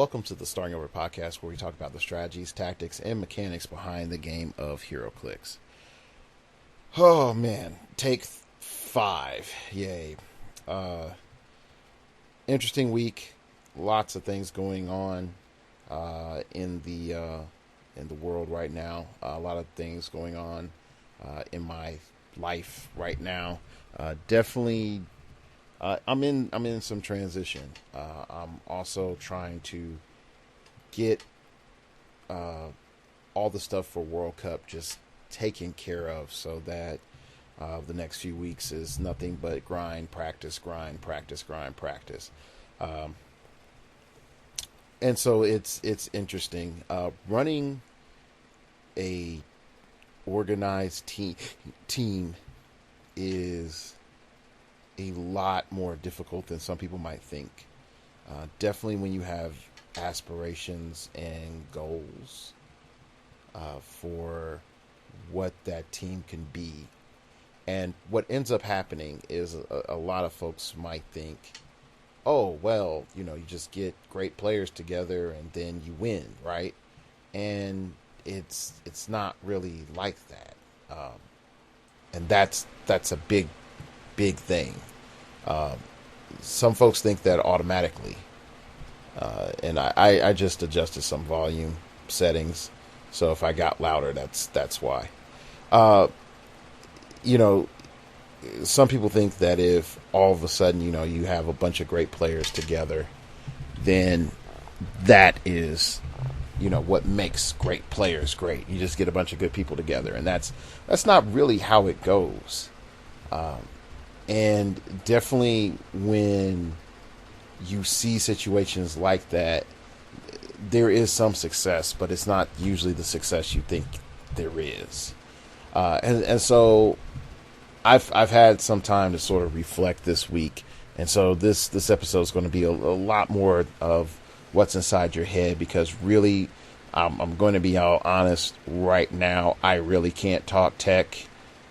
Welcome to the Starting Over podcast, where we talk about the strategies, tactics, and mechanics behind the game of heroclix. Oh man, take 5, yay! Interesting week, lots of things going on in the world right now. A lot of things going on in my life right now. Definitely. I'm in some transition. I'm also trying to get all the stuff for World Cup just taken care of, so that the next few weeks is nothing but grind, practice, grind, practice, grind, practice. And so it's interesting. Running a organized team is a lot more difficult than some people might think. Definitely when you have aspirations and goals for what that team can be. And what ends up happening is a lot of folks might think, oh, well, you just get great players together and then you win, right? And it's not really like that. And that's a big thing. Some folks think that automatically, and I just adjusted some volume settings, so if I got louder, that's why. Some people think that if all of a sudden you have a bunch of great players together, then that is what makes great players great. You just get a bunch of good people together, and that's not really how it goes. And definitely when you see situations like that, there is some success, but it's not usually the success you think there is. And so I've had some time to sort of reflect this week. And so this episode is going to be a lot more of what's inside your head, because really, I'm going to be all honest right now. I really can't talk tech,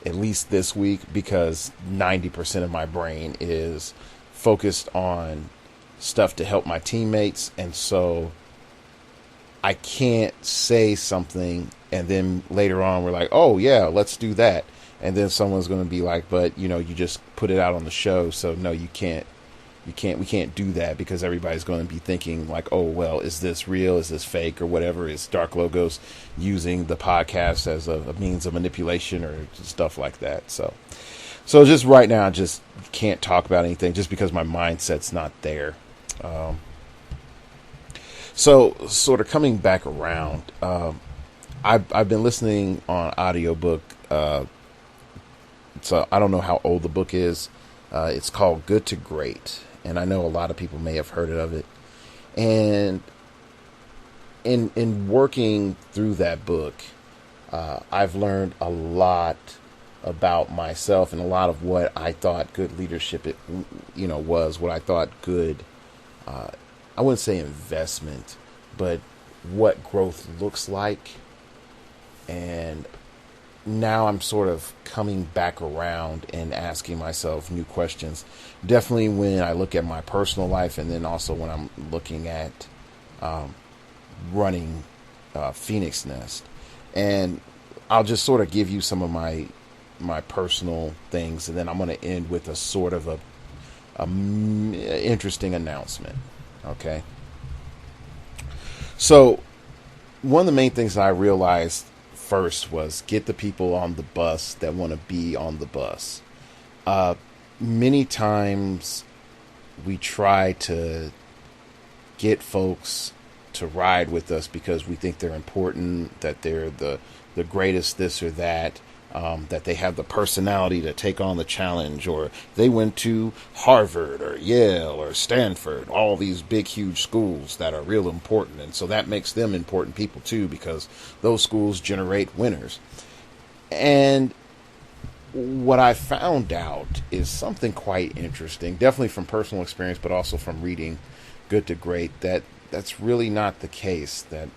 at least this week, because 90% of my brain is focused on stuff to help my teammates. And so I can't say something and then later on we're like, oh yeah, let's do that. And then someone's going to be like, but you just put it out on the show. So no, we can't do that, because everybody's going to be thinking like, oh, well, is this real? Is this fake or whatever? Is Dark Logos using the podcast as a means of manipulation or stuff like that? So just right now, I just can't talk about anything just because my mindset's not there. So sort of coming back around, I've been listening on audiobook. So I don't know how old the book is. It's called Good to Great. And I know a lot of people may have heard of it. And in working through that book, I've learned a lot about myself and a lot of what I thought good leadership was, what I thought good, I wouldn't say investment, but what growth looks like. And now I'm sort of coming back around and asking myself new questions. Definitely when I look at my personal life, and then also when I'm looking at running Phoenix Nest. And I'll just sort of give you some of my personal things, and then I'm going to end with a sort of a interesting announcement. Okay. So one of the main things that I realized first was get the people on the bus that want to be on the bus. Many times we try to get folks to ride with us because we think they're important, that they're the greatest this or that, that they have the personality to take on the challenge, or they went to Harvard or Yale or Stanford, all these big, huge schools that are real important. And so that makes them important people too, because those schools generate winners. And what I found out is something quite interesting, definitely from personal experience, but also from reading Good to Great, that's really not the case, that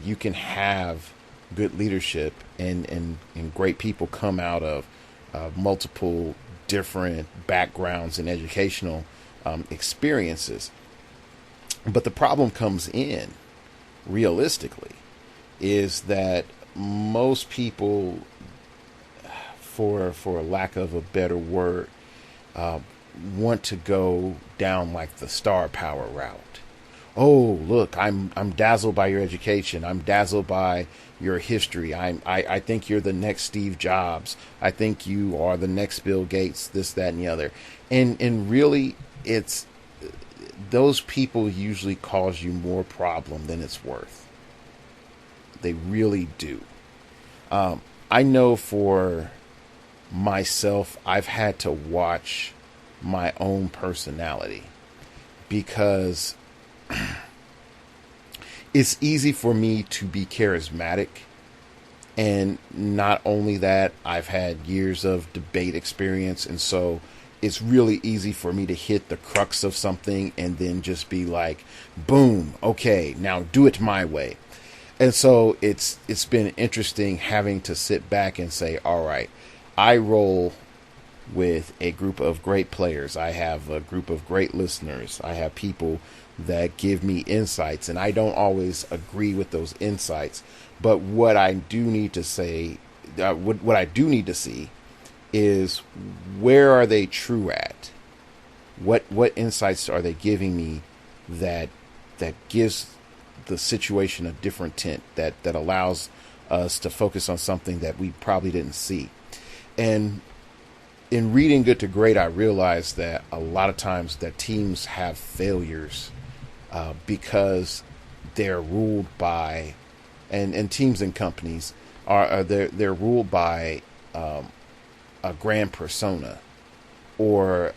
you can have good leadership and great people come out of multiple different backgrounds and educational experiences. But the problem comes in, realistically, is that most people, for lack of a better word, uh, want to go down like the star power route. Oh, look, I'm dazzled by your education. I'm dazzled by your history. I think you're the next Steve Jobs. I think you are the next Bill Gates. This, that, and the other. And really, it's those people usually cause you more problem than it's worth. They really do. I know for myself, I've had to watch my own personality because it's easy for me to be charismatic. And not only that, I've had years of debate experience. And so it's really easy for me to hit the crux of something and then just be like, boom, okay, now do it my way. And so it's been interesting having to sit back and say, all right, I roll with a group of great players. I have a group of great listeners. I have people that give me insights, and I don't always agree with those insights. But what I do need to say, what I do need to see, is where are they true at? What insights are they giving me that gives the situation a different tint, that allows us to focus on something that we probably didn't see. And in reading Good to Great, I realized that a lot of times that teams have failures because they're ruled by, and teams and companies are they're ruled by a grand persona, or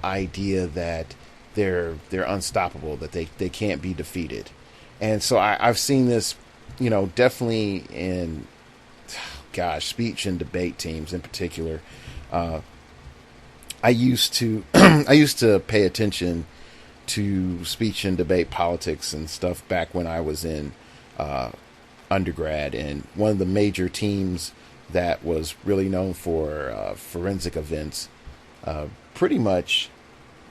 idea that they're unstoppable, that they can't be defeated. And so I've seen this, definitely in, speech and debate teams in particular. I used to I used to pay attention to speech and debate politics and stuff back when I was in undergrad, and one of the major teams that was really known for forensic events pretty much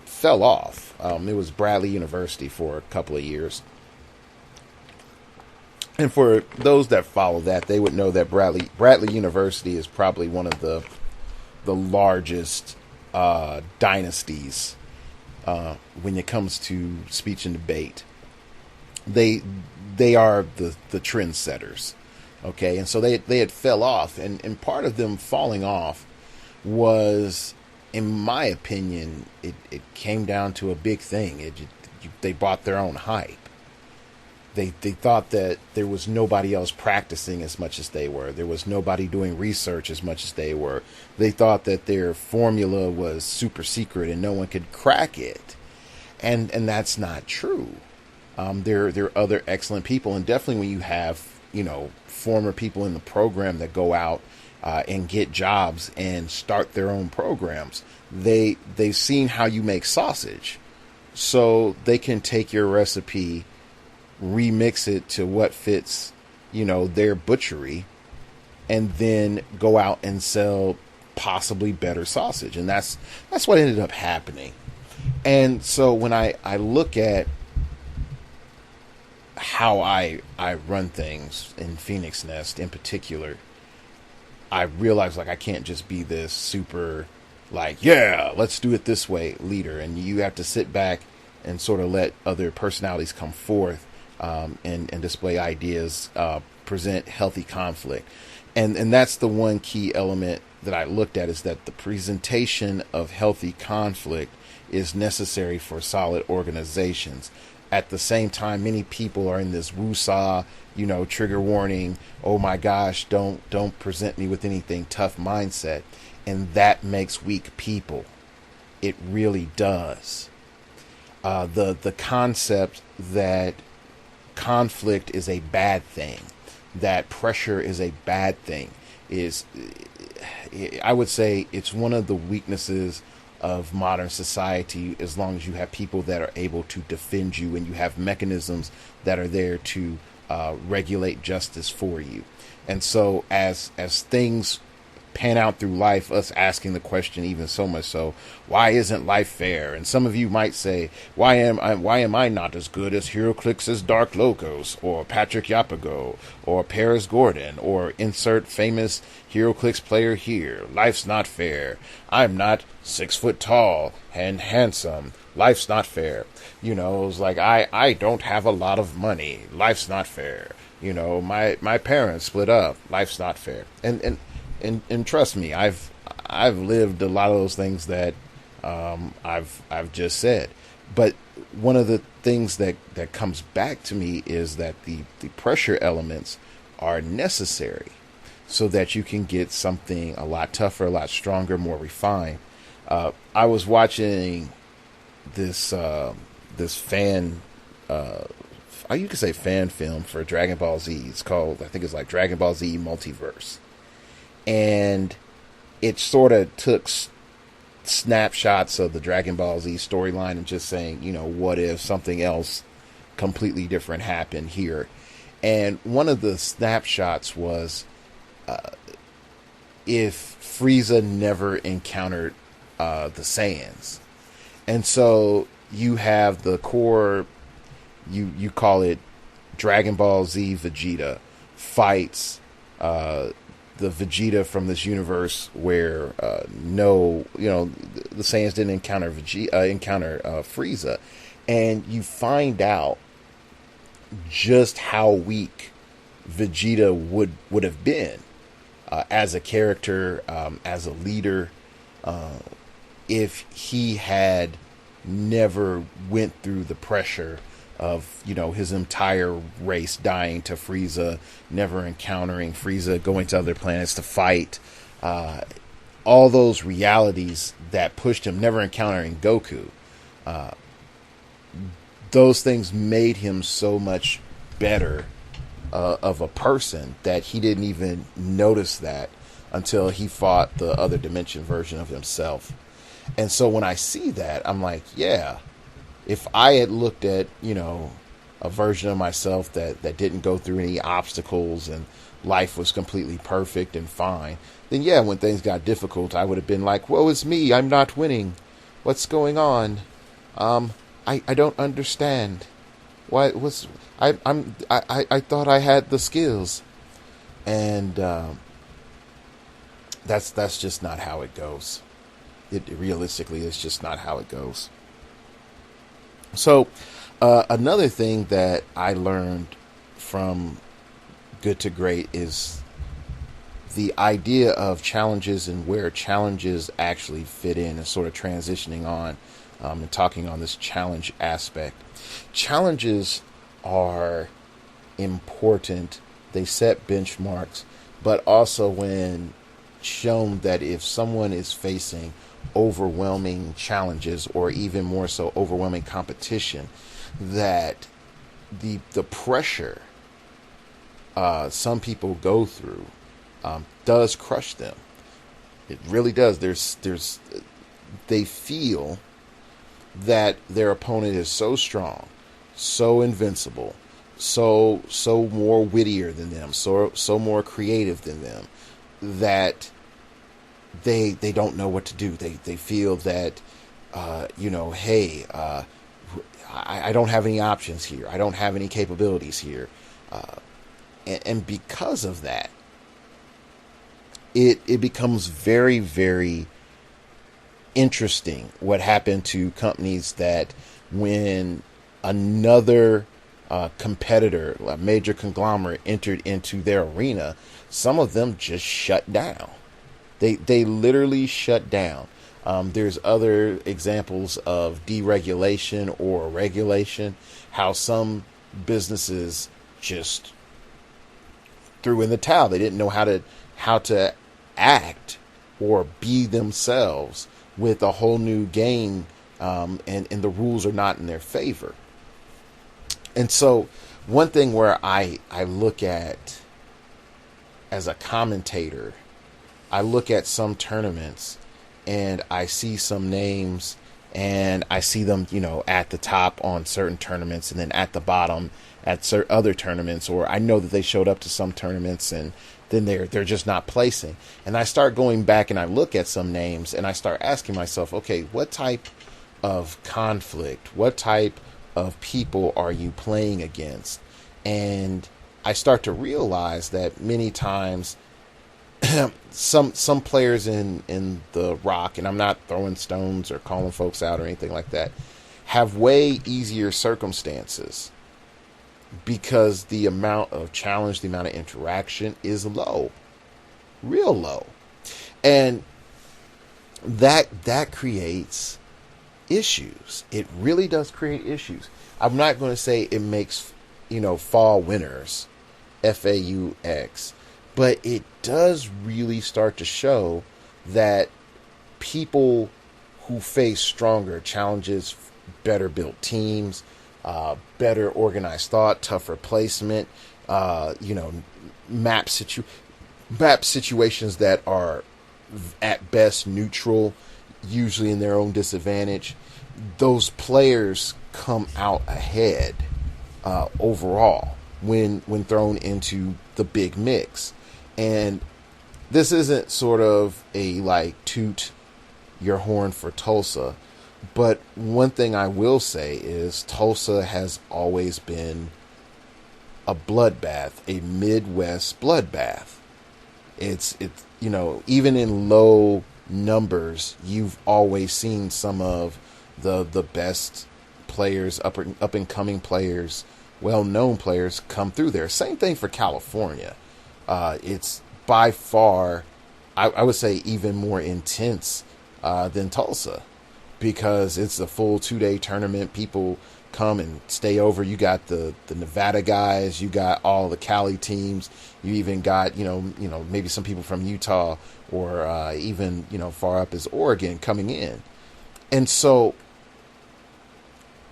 fell off. It was Bradley University for a couple of years. And for those that follow that, they would know that Bradley University is probably one of the largest dynasties when it comes to speech and debate. They are the trendsetters, okay? And so they had fell off, and part of them falling off was, in my opinion, it came down to a big thing. They bought their own hype. They thought that there was nobody else practicing as much as they were. There was nobody doing research as much as they were. They thought that their formula was super secret and no one could crack it. And that's not true. There are other excellent people. And definitely when you have, former people in the program that go out and get jobs and start their own programs, they've seen how you make sausage. So they can take your recipe, remix it to what fits, their butchery, and then go out and sell possibly better sausage. And that's what ended up happening. And so when I look at how I run things in Phoenix Nest in particular, I realize I can't just be this super yeah, let's do it this way leader. And you have to sit back and sort of let other personalities come forth and display ideas, present healthy conflict. And that's the one key element that I looked at, is that the presentation of healthy conflict is necessary for solid organizations. At the same time, many people are in this woo-saw, trigger warning, oh my gosh, don't present me with anything tough mindset. And that makes weak people. It really does. The concept that conflict is a bad thing, that pressure is a bad thing, is, I would say, it's one of the weaknesses of modern society, as long as you have people that are able to defend you and you have mechanisms that are there to regulate justice for you. And so as things pan out through life, us asking the question even so much so, why isn't life fair? And some of you might say, why am I not as good as heroclix's Dark Logos, or Patrick Yapago, or Paris Gordon, or insert famous heroclix player here? Life's not fair. I'm not 6 foot tall and handsome. Life's not fair. You know, it's like I don't have a lot of money. Life's not fair. You know, my parents split up. Life's not fair. And trust me, I've lived a lot of those things that I've just said. But one of the things that comes back to me is that the pressure elements are necessary so that you can get something a lot tougher, a lot stronger, more refined. I was watching this fan, you could say fan film for Dragon Ball Z. It's called, I think it's like Dragon Ball Z Multiverse. And it sort of took snapshots of the Dragon Ball Z storyline and just saying, you know, what if something else completely different happened here? And one of the snapshots was if Frieza never encountered the Saiyans. And so you have the core, you call it Dragon Ball Z Vegeta fights the Vegeta from this universe where the Saiyans didn't encounter Frieza, and you find out just how weak Vegeta would have been as a character, as a leader, if he had never went through the pressure of, you know, his entire race dying to Frieza, never encountering Frieza, going to other planets to fight, all those realities that pushed him, never encountering Goku. Those things made him so much better of a person that he didn't even notice that until he fought the other dimension version of himself. And so when I see that, I'm like, yeah, if I had looked at, you know, a version of myself that didn't go through any obstacles and life was completely perfect and fine, then yeah, when things got difficult, I would have been like, woe is me, I'm not winning. What's going on? I don't understand. I thought I had the skills. And that's just not how it goes. It realistically is just not how it goes. So another thing that I learned from Good to Great is the idea of challenges and where challenges actually fit in, and sort of transitioning on and talking on this challenge aspect. Challenges are important. They set benchmarks, but also when shown that if someone is facing overwhelming challenges, or even more so overwhelming competition, that the pressure some people go through does crush them. It really does. They feel that their opponent is so strong, so invincible, so more wittier than them, so more creative than them, that they don't know what to do. They feel that hey, I don't have any options here. I don't have any capabilities here, and because of that, it becomes very, very interesting what happened to companies that when another competitor, a major conglomerate, entered into their arena, some of them just shut down. They literally shut down. There's other examples of deregulation or regulation, how some businesses just threw in the towel. They didn't know how to act or be themselves with a whole new game, and the rules are not in their favor. And so one thing where I look at as a commentator, I look at some tournaments and I see some names and I see them, at the top on certain tournaments and then at the bottom at other tournaments, or I know that they showed up to some tournaments and then they're just not placing. And I start going back and I look at some names and I start asking myself, okay, what type of conflict, what type of people are you playing against? And I start to realize that many times some players in the Rock, and I'm not throwing stones or calling folks out or anything like that, have way easier circumstances because the amount of challenge, the amount of interaction is low, real low. And that creates issues. It really does create issues. I'm not going to say it makes, fall winners, FAUX, but it does really start to show that people who face stronger challenges, better built teams, better organized thought, tougher placement, map situations that are at best neutral, usually in their own disadvantage, those players come out ahead overall when thrown into the big mix. And this isn't sort of a toot your horn for Tulsa, but one thing I will say is Tulsa has always been a bloodbath, a Midwest bloodbath. It's even in low numbers, you've always seen some of the best players, up and coming players, well-known players come through there. Same thing for California. It's by far, I would say, even more intense than Tulsa, because it's a full 2-day tournament. People come and stay over. You got the Nevada guys, you got all the Cali teams, you even got maybe some people from Utah or even far up as Oregon coming in. And so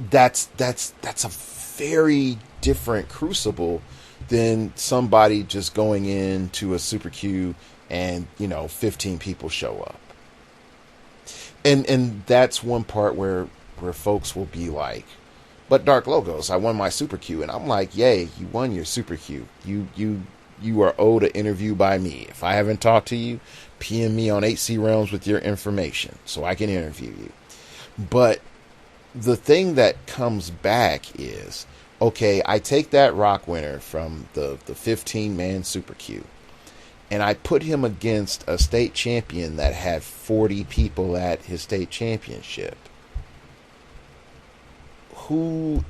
that's a very different crucible than somebody just going into a Super Q and 15 people show up. And that's one part where folks will be like, but Dark Logos, I won my Super Q. And I'm like, yay, you won your Super Q. You are owed an interview by me. If I haven't talked to you, PM me on 8C Realms with your information so I can interview you. But the thing that comes back is, okay, I take that Rock winner from the 15-man Super Q, and I put him against a state champion that had 40 people at his state championship. Who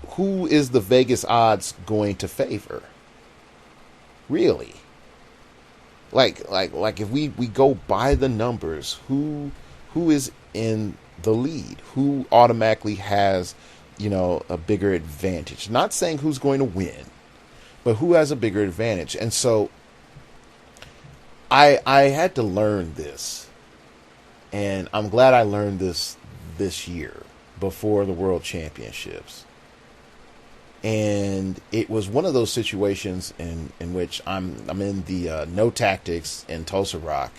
is the Vegas odds going to favor? Really? Like if we go by the numbers, who is in the lead? Who automatically has, a bigger advantage? Not saying who's going to win, but who has a bigger advantage. And so I had to learn this, and I'm glad I learned this year before the World Championships. And it was one of those situations in which I'm in the no tactics in Tulsa Rock,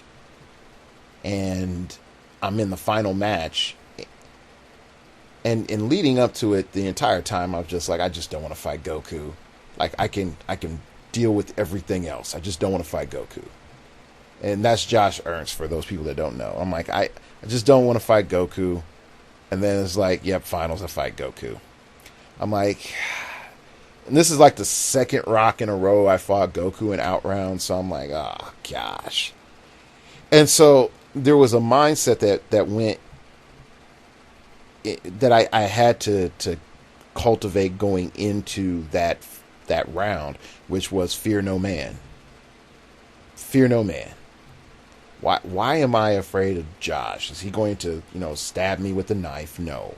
and I'm in the final match. And leading up to it, the entire time I was just like, I just don't want to fight Goku. Like I can deal with everything else. I just don't want to fight Goku. And that's Josh Ernst, for those people that don't know. I'm like, I just don't want to fight Goku. And then it's like, yep, finals, I fight Goku. I'm like, and this is like the second Rock in a row I fought Goku in out round. So I'm like, oh gosh. And so there was a mindset that went, that I had to cultivate going into that round, which was fear no man. Fear no man. Why am I afraid of Josh? Is he going to, stab me with a knife? No.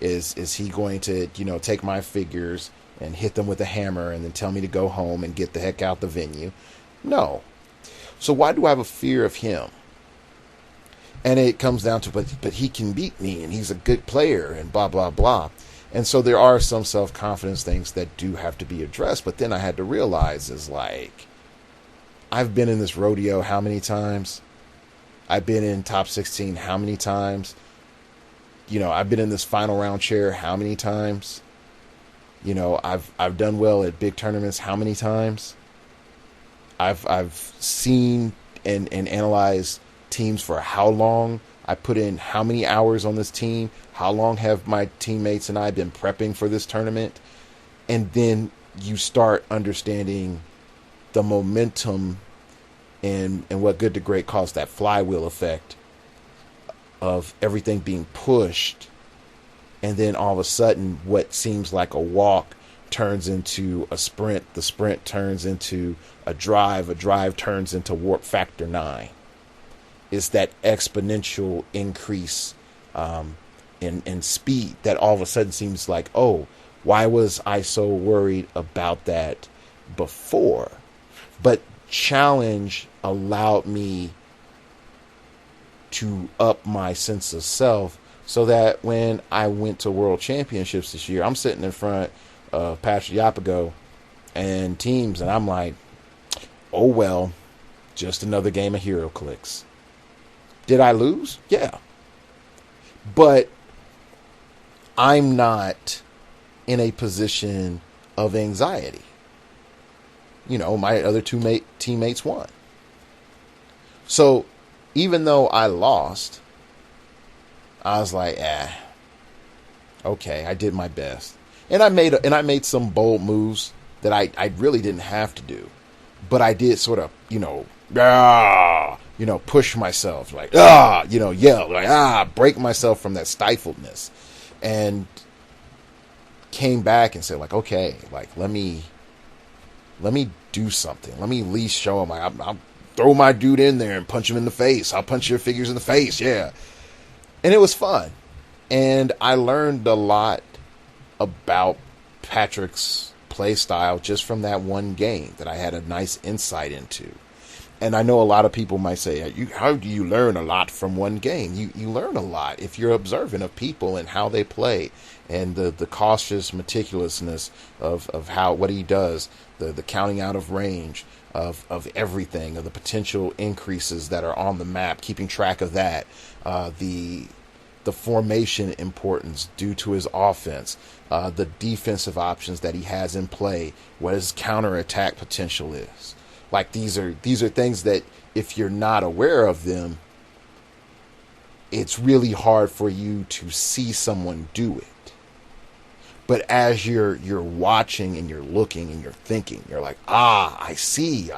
Is he going to, take my figures and hit them with a hammer and then tell me to go home and get the heck out the venue? No. So why do I have a fear of him? And it comes down to, but he can beat me and he's a good player and blah, blah, blah. And so there are some self-confidence things that do have to be addressed. But then I had to realize is like, I've been in this rodeo how many times? I've been in top 16 how many times? I've been in this final round chair how many times? I've done well at big tournaments how many times? I've seen and analyzed teams for how long. I put in how many hours on this team. How long have my teammates and I been prepping for this tournament? And then you start understanding the momentum and what Good to Great calls that flywheel effect of everything being pushed. And then all of a sudden, what seems like a walk turns into a sprint. The sprint turns into a drive turns into warp factor 9. It's that exponential increase in speed that all of a sudden seems like, oh, why was I so worried about that before? But challenge allowed me to up my sense of self so that when I went to World Championships this year, I'm sitting in front of Patrick Yapago and teams, and I'm like, oh, well, just another game of heroclix. Did I lose? Yeah. But I'm not in a position of anxiety. My other two teammates won. So even though I lost, I was like, okay, I did my best. And I made some bold moves that I really didn't have to do. But I did sort of, push myself, like, yell, like, break myself from that stifledness. And came back and said, like, okay, like, let me do something. Let me at least show him, I'll throw my dude in there and punch him in the face. I'll punch your figures in the face, yeah. And it was fun. And I learned a lot about Patrick's play style just from that one game that I had a nice insight into. And I know a lot of people might say, how do you learn a lot from one game? You learn a lot if you're observant of people and how they play, and the cautious meticulousness of what he does, the counting out of range of everything, of the potential increases that are on the map, keeping track of that, the formation importance due to his offense, the defensive options that he has in play, what his counterattack potential is. Like, these are things that if you're not aware of them, it's really hard for you to see someone do it. But as you're watching and you're looking and you're thinking, you're like, I see.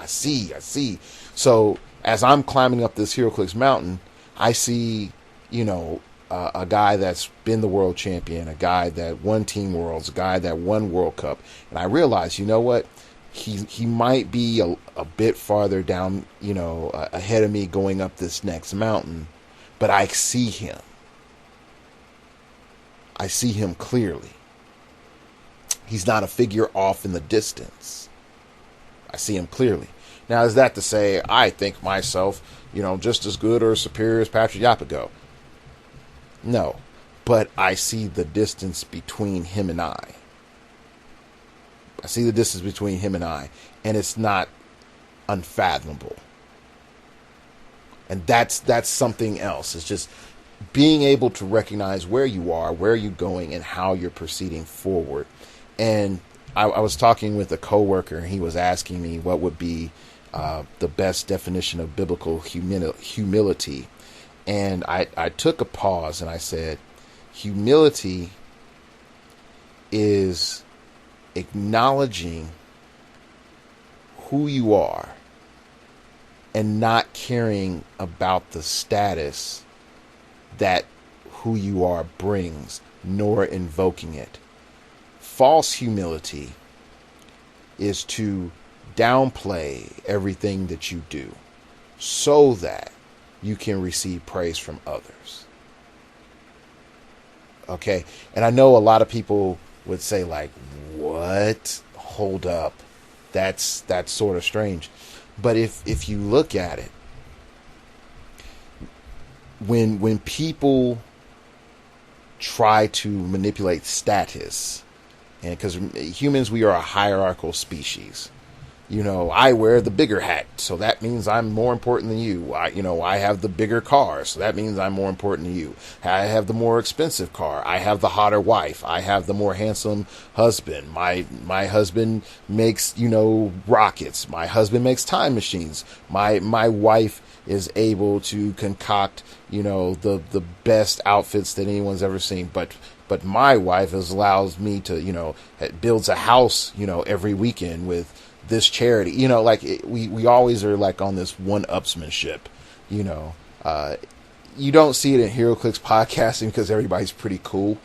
So as I'm climbing up this heroclix mountain, I see, a guy that's been the world champion, a guy that won Team Worlds, a guy that won World Cup. And I realize, you know what? He might be a bit farther down, ahead of me going up this next mountain, but I see him. I see him clearly. He's not a figure off in the distance. I see him clearly. Now, is that to say I think myself, just as good or superior as Patrick Yapago? No, but I see the distance between him and I. I see the distance between him and I, and it's not unfathomable. And that's something else. It's just being able to recognize where you are, where you're going, and how you're proceeding forward. And I was talking with a coworker, and he was asking me what would be the best definition of biblical humility. And I took a pause and I said, humility is acknowledging who you are and not caring about the status that who you are brings, nor invoking it. False humility is to downplay everything that you do so that you can receive praise from others. Okay? And I know a lot of people would say, like, what? Hold up. That's sort of strange. But if you look at it, when people try to manipulate status, and because humans, we are a hierarchical species. I wear the bigger hat, so that means I'm more important than you. I have the bigger car, so that means I'm more important than you. I have the more expensive car. I have the hotter wife. I have the more handsome husband. My husband makes, rockets. My husband makes time machines. My wife is able to concoct, the best outfits that anyone's ever seen. But my wife allows me to, builds a house, every weekend with this charity, we always are like on this one-upsmanship, you don't see it in heroclix podcasting because everybody's pretty cool,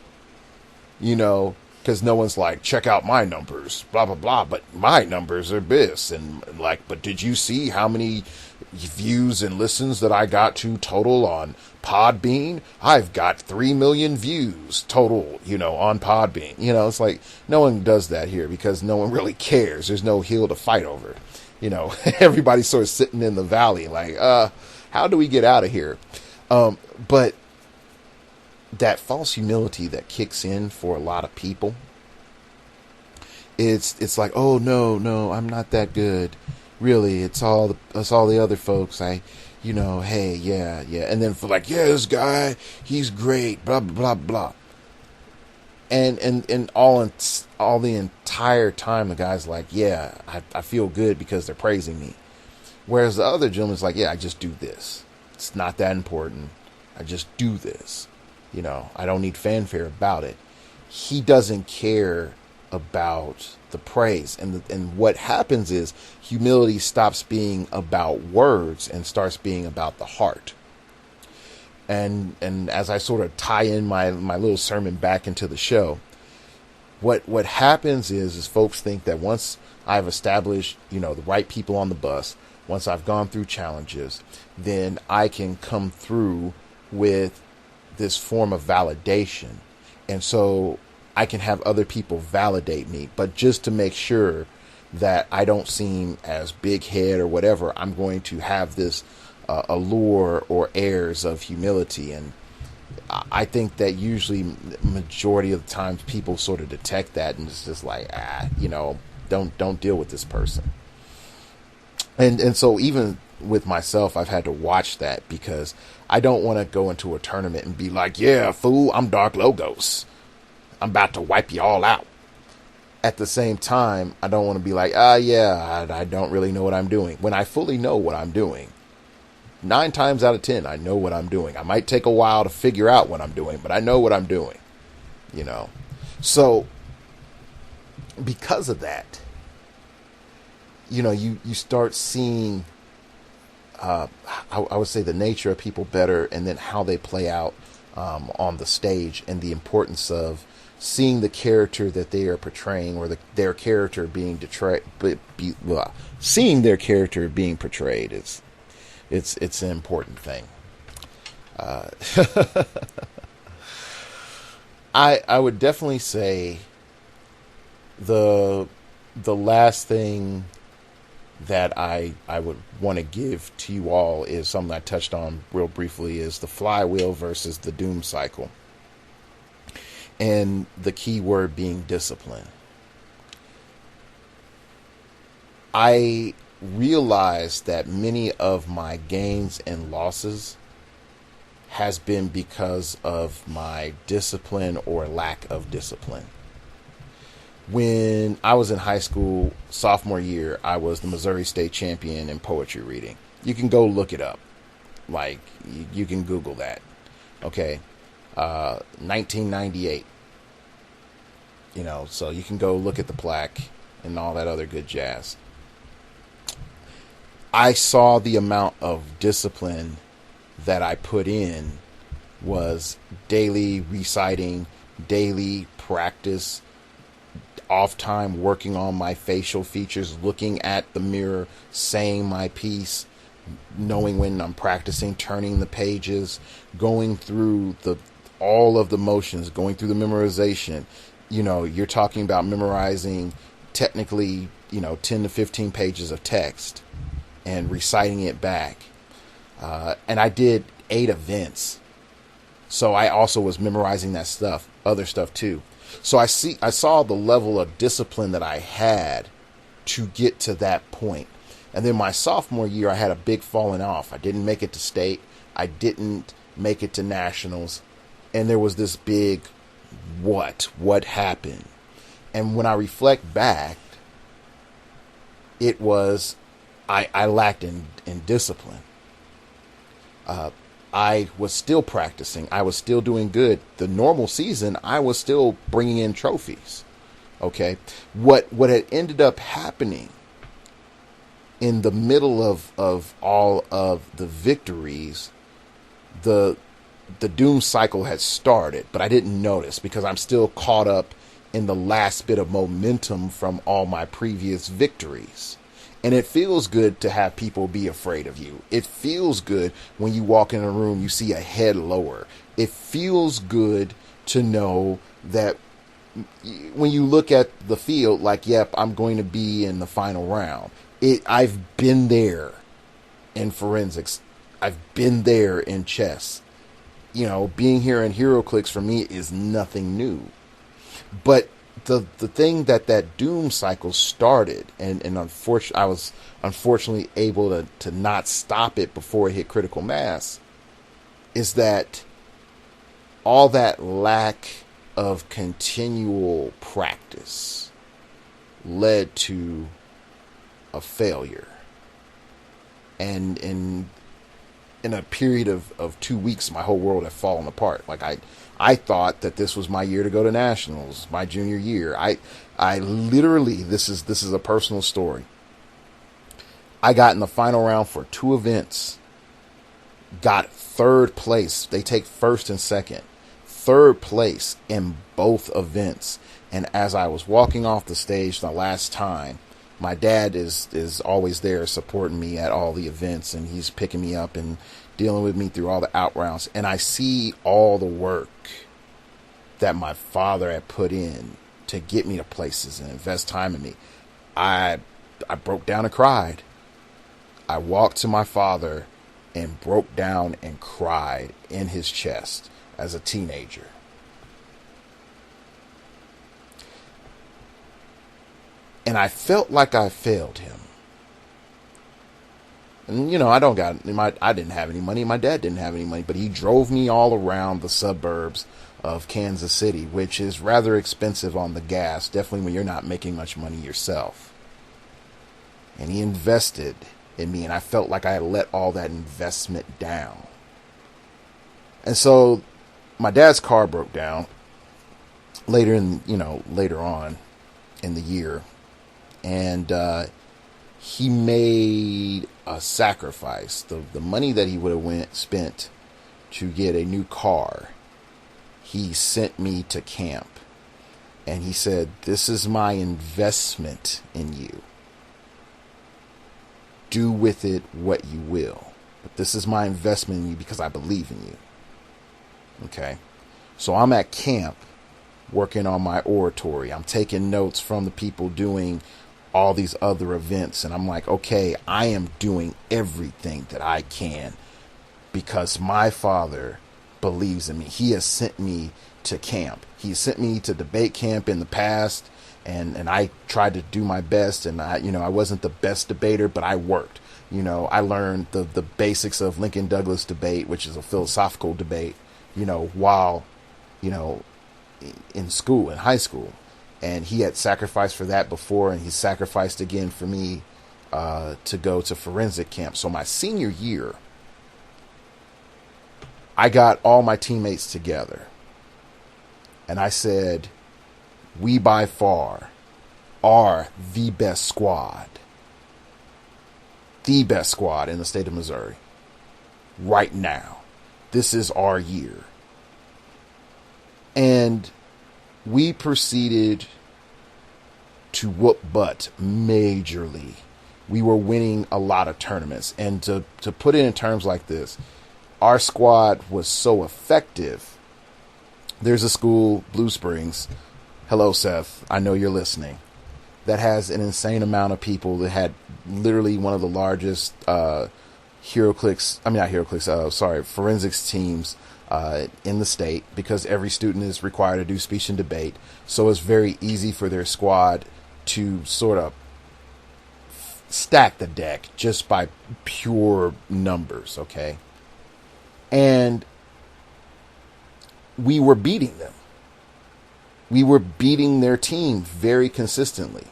because no one's like, check out my numbers, blah, blah, blah, but my numbers are this, and but did you see how many views and listens that I got to total on Podbean? I've got 3 million views total, on Podbean. It's like no one does that here because no one really cares. There's no hill to fight over. Everybody's sort of sitting in the valley like, how do we get out of here? But that false humility that kicks in for a lot of people, it's like, oh no, I'm not that good. Really, it's all the other folks. Hey, yeah. And then for like, yeah, this guy, he's great, blah, blah, blah, blah. And all the entire time, the guy's like, yeah, I feel good because they're praising me. Whereas the other gentleman's like, yeah, I just do this. It's not that important. I just do this. I don't need fanfare about it. He doesn't care about the praise, and what happens is humility stops being about words and starts being about the heart. And as I sort of tie in my little sermon back into the show, what happens is folks think that once I've established the right people on the bus, once I've gone through challenges, then I can come through with this form of validation, and so I can have other people validate me, but just to make sure that I don't seem as big head or whatever, I'm going to have this allure or airs of humility. And I think that usually majority of the times people sort of detect that and it's just like, don't deal with this person. And so even with myself, I've had to watch that because I don't want to go into a tournament and be like, yeah, fool, I'm Dark Logos. I'm about to wipe you all out. At the same time, I don't want to be like, I don't really know what I'm doing. When I fully know what I'm doing, 9 times out of 10, I know what I'm doing. I might take a while to figure out what I'm doing, but I know what I'm doing, So because of that, you start seeing, I would say, the nature of people better, and then how they play out on the stage, and the importance of seeing the character that they are portraying, or their character being seeing their character being portrayed. It's an important thing. I would definitely say the last thing that I would want to give to you all is something I touched on real briefly, is the flywheel versus the doom cycle. And the key word being discipline. I realized that many of my gains and losses has been because of my discipline or lack of discipline. When I was in high school, sophomore year, I was the Missouri State champion in poetry reading. You can go look it up. Like, you can Google that. Okay. 1998. So you can go look at the plaque and all that other good jazz. I saw the amount of discipline that I put in was daily reciting, daily practice, off time working on my facial features, looking at the mirror, saying my piece, knowing when I'm practicing, turning the pages, going through all of the motions, going through the memorization. You're talking about memorizing technically, 10 to 15 pages of text and reciting it back. And I did 8 events. So I also was memorizing that other stuff too. So I saw the level of discipline that I had to get to that point. And then my sophomore year, I had a big falling off. I didn't make it to state. I didn't make it to nationals. And there was this big what happened? And when I reflect back, it was I lacked in discipline. I was still practicing. I was still doing good. The normal season, I was still bringing in trophies. Okay. What had ended up happening in the middle of all of the victories, the doom cycle had started, but I didn't notice because I'm still caught up in the last bit of momentum from all my previous victories. And it feels good to have people be afraid of you. It feels good when you walk in a room, you see a head lower. It feels good to know that when you look at the field, like, yep, I'm going to be in the final round. I've been there in forensics. I've been there in chess. Being here in heroclix for me is nothing new. But the thing that doom cycle started, and I was unfortunately able to not stop it before it hit critical mass, is that all that lack of continual practice led to a failure. And in a period of 2 weeks, my whole world had fallen apart. Like I thought that this was my year to go to nationals, my junior year. I literally, this is a personal story. I got in the final round for 2 events, got 3rd place. They take 1st and 2nd, 3rd place in both events. And as I was walking off the stage the last time, my dad is always there supporting me at all the events, and he's picking me up and dealing with me through all the out rounds. And I see all the work that my father had put in to get me to places and invest time in me. I broke down and cried. I walked to my father and broke down and cried in his chest as a teenager. And I felt like I failed him. And I didn't have any money. My dad didn't have any money, but he drove me all around the suburbs of Kansas City, which is rather expensive on the gas, definitely when you're not making much money yourself. And he invested in me, and I felt like I had let all that investment down. And so my dad's car broke down later on in the year. And he made a sacrifice. The money that he would have spent to get a new car, he sent me to camp. And he said, "This is my investment in you. Do with it what you will. But this is my investment in you because I believe in you." Okay? So I'm at camp working on my oratory. I'm taking notes from the people doing all these other events, and I'm like, okay, I am doing everything that I can because my father believes in me. He has sent me to camp. He sent me to debate camp in the past, and I tried to do my best, and I wasn't the best debater, but I worked. I learned the basics of Lincoln Douglas debate, which is a philosophical debate, while in school, in high school. And he had sacrificed for that before, and he sacrificed again for me to go to forensic camp. So my senior year, I got all my teammates together, and I said, we by far are the best squad in the state of Missouri right now. This is our year. And we proceeded to whoop butt majorly. We were winning a lot of tournaments. And to put it in terms like this, our squad was so effective. There's a school, Blue Springs. Hello, Seth. I know you're listening. That has an insane amount of people that had literally one of the largest forensics teams in the state, because every student is required to do speech and debate. So it's very easy for their squad to sort of stacked the deck just by pure numbers, okay? And we were beating them. We were beating their team very consistently.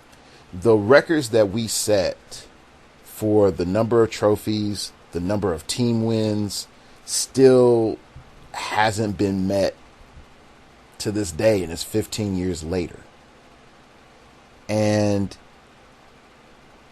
The records that we set for the number of trophies, the number of team wins, still hasn't been met to this day, and it's 15 years later. And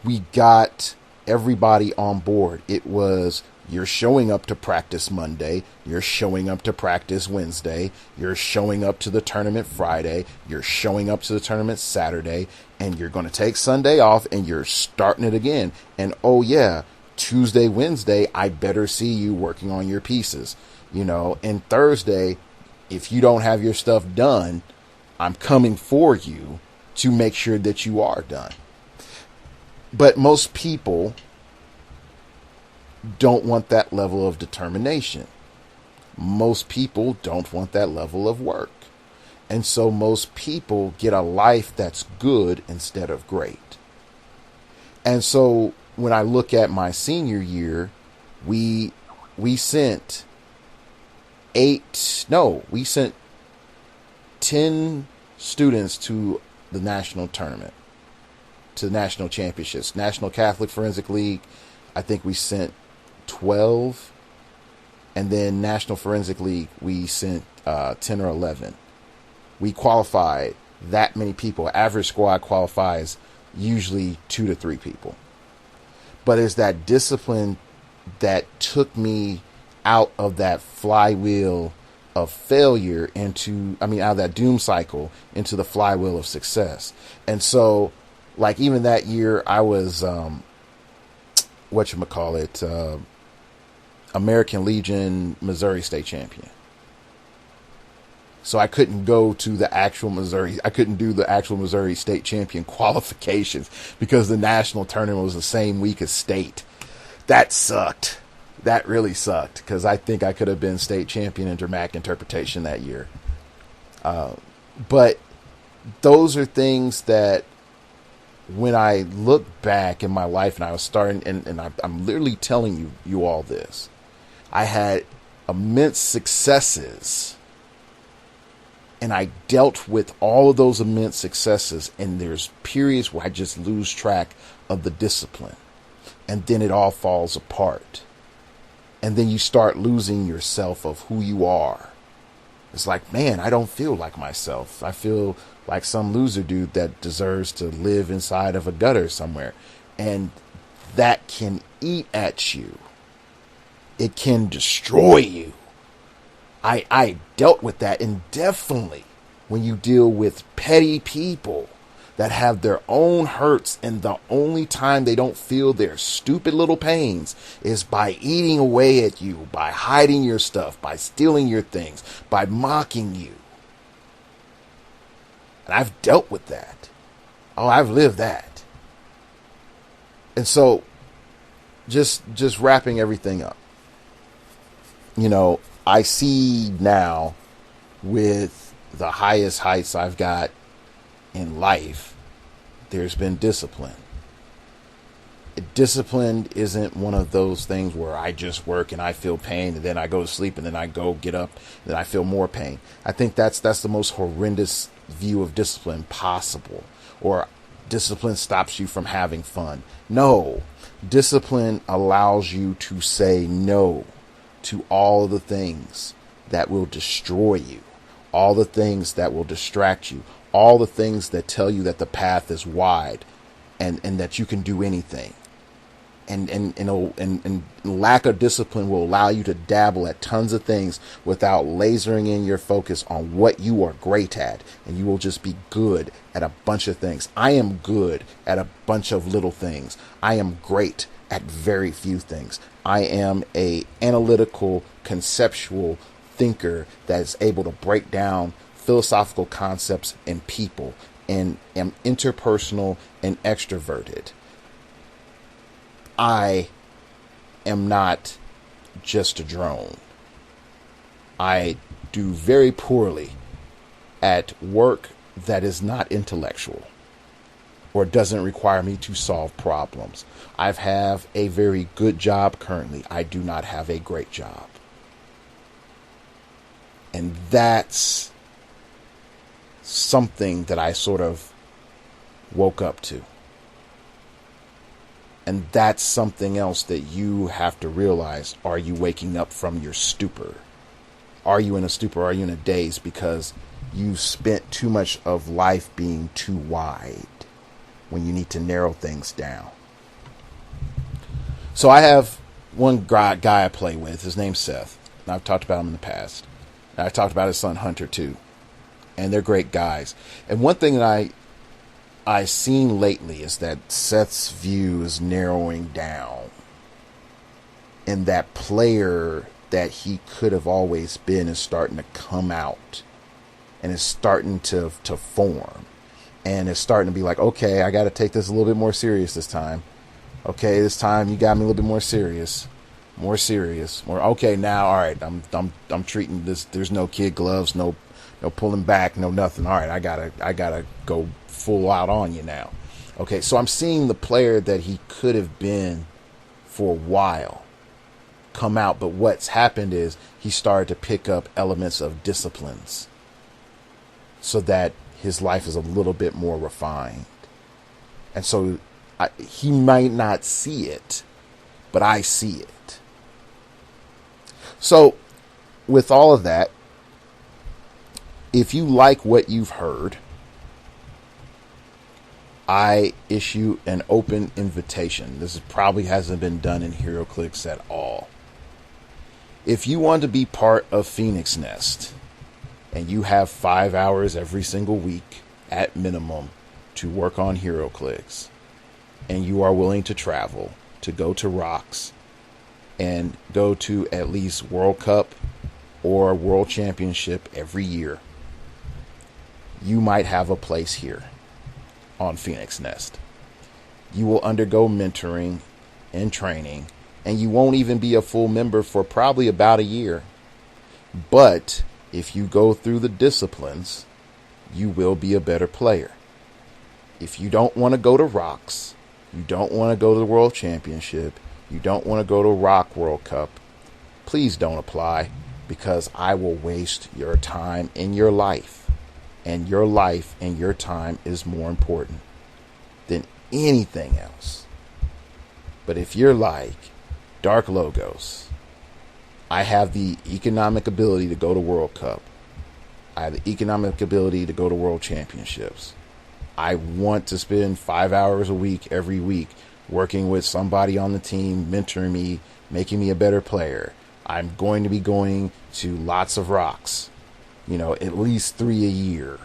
we got everybody on board. It was, you're showing up to practice Monday, you're showing up to practice Wednesday, you're showing up to the tournament Friday, you're showing up to the tournament Saturday, and you're going to take Sunday off and you're starting it again. And oh yeah, Tuesday, Wednesday, I better see you working on your pieces, and Thursday, if you don't have your stuff done, I'm coming for you to make sure that you are done. But most people don't want that level of determination. Most people don't want that level of work. And so most people get a life that's good instead of great. And so when I look at my senior year, we sent 10 students to the national tournament, to the national championships. National Catholic Forensic League, I think we sent 12. And then National Forensic League, we sent 10 or 11. We qualified that many people. Average squad qualifies usually 2 to 3 people. But it's that discipline that took me out of that flywheel of failure out of that doom cycle into the flywheel of success. And so, like, even that year, I was, American Legion Missouri State Champion. So I couldn't go to the actual Missouri. I couldn't do the actual Missouri State Champion qualifications because the national tournament was the same week as state. That sucked. That really sucked because I think I could have been state champion in dramatic interpretation that year. But those are things that when I look back in my life and I was starting, and I'm literally telling you all this, I had immense successes. And I dealt with all of those immense successes, and there's periods where I just lose track of the discipline. And then it all falls apart. And then you start losing yourself of who you are. It's like, man, I don't feel like myself. I feel like some loser dude that deserves to live inside of a gutter somewhere. And that can eat at you. It can destroy you. I dealt with that, and definitely when you deal with petty people that have their own hurts, and the only time they don't feel their stupid little pains is by eating away at you, by hiding your stuff, by stealing your things, by mocking you. And I've dealt with that. Oh, I've lived that. And so just wrapping everything up, I see now with the highest heights I've got in life, there's been discipline. Discipline isn't one of those things where I just work and I feel pain and then I go to sleep and then I go get up and then I feel more pain. I think that's the most horrendous view of discipline possible. Or discipline stops you from having fun. No, discipline allows you to say no to all the things that will destroy you, all the things that will distract you, all the things that tell you that the path is wide and that you can do anything. And lack of discipline will allow you to dabble at tons of things without lasering in your focus on what you are great at. And you will just be good at a bunch of things. I am good at a bunch of little things. I am great at very few things. I am a analytical, conceptual thinker that is able to break down philosophical concepts in people, and am interpersonal and extroverted. I am not just a drone. I do very poorly at work that is not intellectual. or doesn't require me to solve problems. I have a very good job currently. I do not have a great job. And that's something that I sort of woke up to. And that's something else that you have to realize. Are you waking up from your stupor? Are you in a stupor? Are you in a daze because you've spent too much of life being too wide when you need to narrow things down? So I have one guy I play with. His name's Seth. And I've talked about him in the past. And I talked about his son Hunter too. And they're great guys. And one thing that I seen lately is that Seth's view is narrowing down. And that player that he could have always been is starting to come out. And is starting to form. And it's starting to be like, okay, I got to take this a little bit more serious this time. Okay, this time you got me a little bit more serious. More okay, now all right, I'm treating this. There's no kid gloves, no pulling back, no nothing. All right, I gotta go full out on you now. Okay, so I'm seeing the player that he could have been for a while come out, but what's happened is he started to pick up elements of disciplines so that his life is a little bit more refined. And so he might not see it, but I see it. So, with all of that, if you like what you've heard, I issue an open invitation. This probably hasn't been done in heroclix at all. If you want to be part of Phoenix Nest, and you have 5 hours every single week at minimum to work on heroclix, and you are willing to travel, to go to Rocks, and go to at least World Cup or World Championship every year, you might have a place here on Phoenix Nest. You will undergo mentoring and training, and you won't even be a full member for probably about a year. But if you go through the disciplines, you will be a better player. If you don't want to go to Rocks, you don't want to go to the World Championship, you don't want to go to Rock World Cup, please don't apply, because I will waste your time in your life. And your life and your time is more important than anything else. But if you're like Dark Logos, I have the economic ability to go to World Cup. I have the economic ability to go to World Championships. I want to spend 5 hours a week, every week, working with somebody on the team, mentoring me, making me a better player. I'm going to be going to lots of Rocks, at least 3 a year.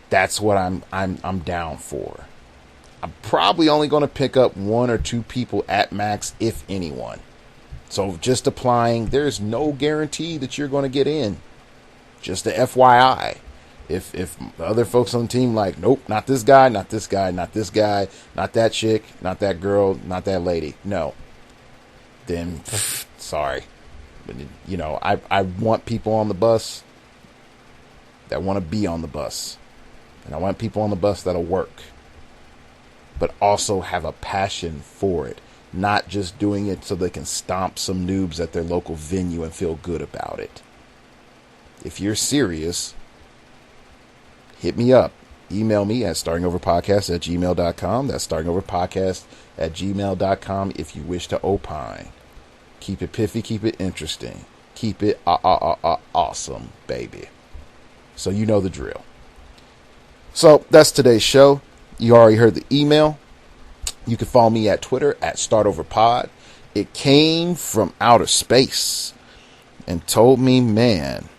That's what I'm down for. I'm probably only going to pick up 1 or 2 people at max, if anyone. So just applying, there's no guarantee that you're going to get in. Just a FYI. If other folks on the team like, nope, not this guy, not this guy, not this guy, not that chick, not that girl, not that lady, no, then sorry. But I want people on the bus that want to be on the bus, and I want people on the bus that'll work, but also have a passion for it, not just doing it so they can stomp some noobs at their local venue and feel good about it. If you're serious, hit me up. Email me at startingoverpodcast@gmail.com. That's startingoverpodcast@gmail.com if you wish to opine. Keep it piffy, keep it interesting. Keep it awesome, baby. So you know the drill. So that's today's show. You already heard the email. You can follow me at Twitter at StartOverPod. It came from outer space and told me, man,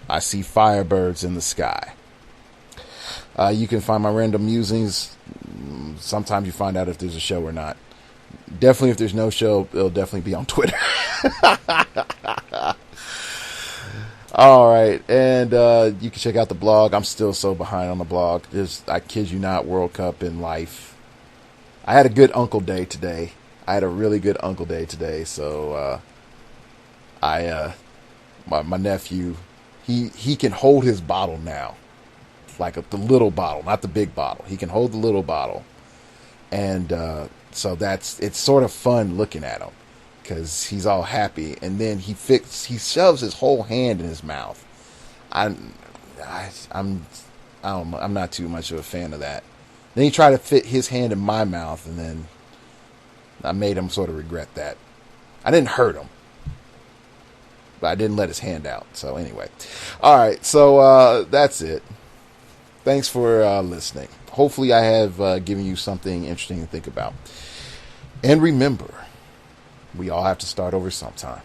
I see firebirds in the sky. You can find my random musings. Sometimes you find out if there's a show or not. Definitely if there's no show, it'll definitely be on Twitter. All right. And you can check out the blog. I'm still so behind on the blog. I kid you not, World Cup in life. I had a good uncle day today. I had a really good uncle day today. So my nephew, he can hold his bottle now. like the little bottle, not the big bottle. He can hold the little bottle, and so it's sort of fun looking at him because he's all happy, and then he shoves his whole hand in his mouth. I'm not too much of a fan of that. Then he tried to fit his hand in my mouth, and then I made him sort of regret that. I didn't hurt him, but I didn't let his hand out. So anyway, all right. So that's it. Thanks for listening. Hopefully, I have given you something interesting to think about. And remember, we all have to start over sometime.